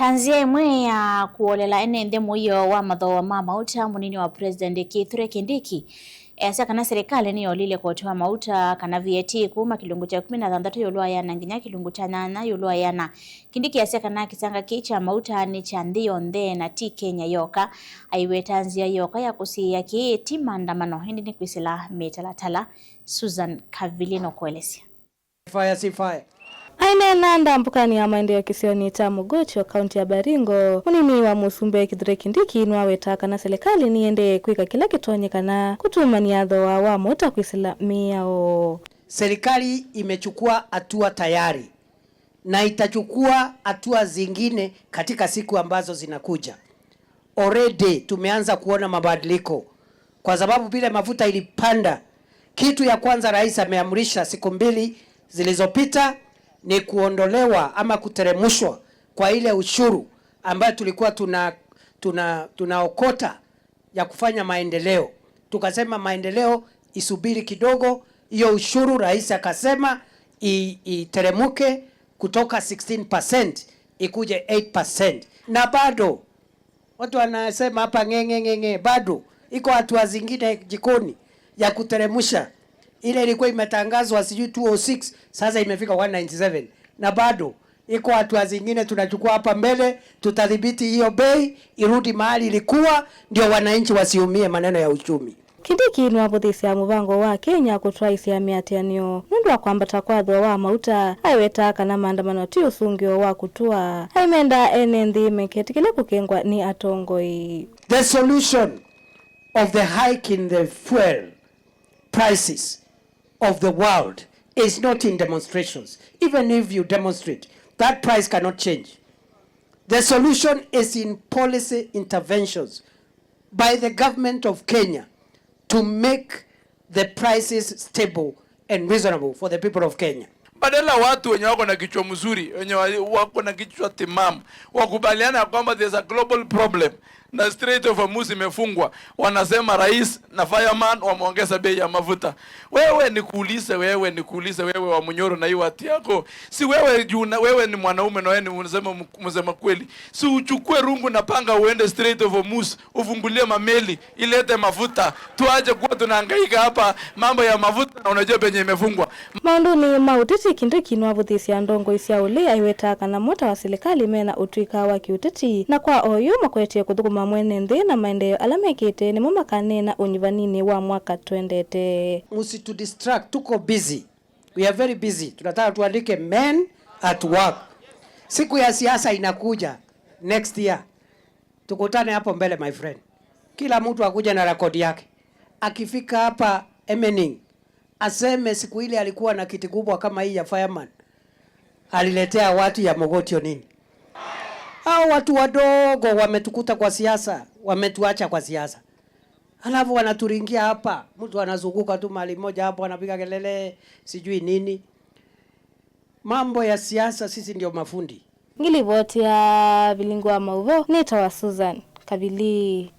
Tanzia imwe ya kuolela ene muyo wa mathoa ma mauta munini wa President Kithure Kindiki esa kana serikali ni yolile kutoa mauta kana VAT kuma kilungu cha 16 yolwa yana nginya kilungu cha 8 yolwa yana Kindiki esa kana kisanga kicha mauta ni cha ndio ndhe na ti Kenya yoka aiwe Tanzia yoka ya kusia kieti maandamano hindi ni kwisila metalatala Susan Kavilino kuelesia Fire. Aine nanda mpukani ya maendeleo kisioni cha Mugocho kaunti ya Baringo munini wa Musumbe Kithure Kindiki nwawetaka na serikali niende kwika kila kitonyekana kutuma niadho wa mota kwisila miao. Serikali imechukua hatua tayari na itachukua hatua zingine katika siku ambazo zinakuja. Already tumeanza kuona mabadiliko kwa sababu bila mafuta ilipanda. Kitu ya kwanza rais ameamrisha siku 2 zilizopita ni kuondolewa ama kuteremushwa kwa ile ushuru ambayo tulikuwa tunaokota ya kufanya maendeleo. Tukasema maendeleo isubiri kidogo, hiyo ushuru rais akasema iteremuke kutoka 16% ikuje 8%. Na bado watu wanasema hapa ngenge bado iko hatua zingine jikoni ya kuteremusha. Ile ilikuwa imetangazwa sijui 206 sasa imefika 197 na bado iko hatua zingine tunachukua hapa mbele. Tutadhibiti hiyo bei irudi mahali ilikuwa ndio wananchi wasiumie maneno ya uchumi. Kindiki nwabuthisia muvango wa Kenya kutwaisia miatianio nundu wa kwambata kwa thwa wa mauta aiwetaka na maandamano ti usungio wa kutua aimenda enenthi meketikile kukengwa ni atongoi. The solution of the hike in the fuel prices of the world is not in demonstrations. Even if you demonstrate, that price cannot change. The solution is in policy interventions by the government of Kenya to make the prices stable and reasonable for the people of Kenya. Badala watu wenye wako na kichwa mzuri, wenye wako na kichwa timamu, wakubaliana kwamba there's a global problem na Strait of Hormuz imefungwa, wanasema rais na fireman wameongeza bei ya mafuta. Wewe nikuulize wewe wa Munyoro na hiyo hati yako. Si wewe wewe ni mwanaume na wewe ni msema kweli. Si uchukue rungu na panga uende Strait of Hormuz, ufungulie mameli, ilete mafuta. Tuaje kuwa tunahangaika hapa mambo ya mafuta na unajua penye imefungwa. Maundu ni mautiti Kindiki nwabuthisia ndongo isia uli aiwetaka na mota wa serikali mena utuika wa kiutiti na kwa oyu makwetie kuthukuma mwene nthi na maendeleo alamekite ni mumakane na unyivanini wa mwaka twendete. Musi to distract, tuko busy. We are very busy. Tunataka tuandike men at work. Siku ya siasa inakuja next year. Tukutane hapo mbele my friend. Kila mtu akuja na rekodi yake. Akifika hapa Emening aseme siku ile alikuwa na kiti kubwa kama hii ya fireman. Aliletea watu ya Mogotio nini? Hao watu wadogo wametukuta kwa siasa, wametuacha kwa siasa. Halafu wanaturingia hapa, mtu anazunguka tu mahali moja hapo anapiga kelele sijui nini. Mambo ya siasa sisi ndio mafundi. Ngilivoti ya Bilingwa Mauvo nita wa Susan Kavili.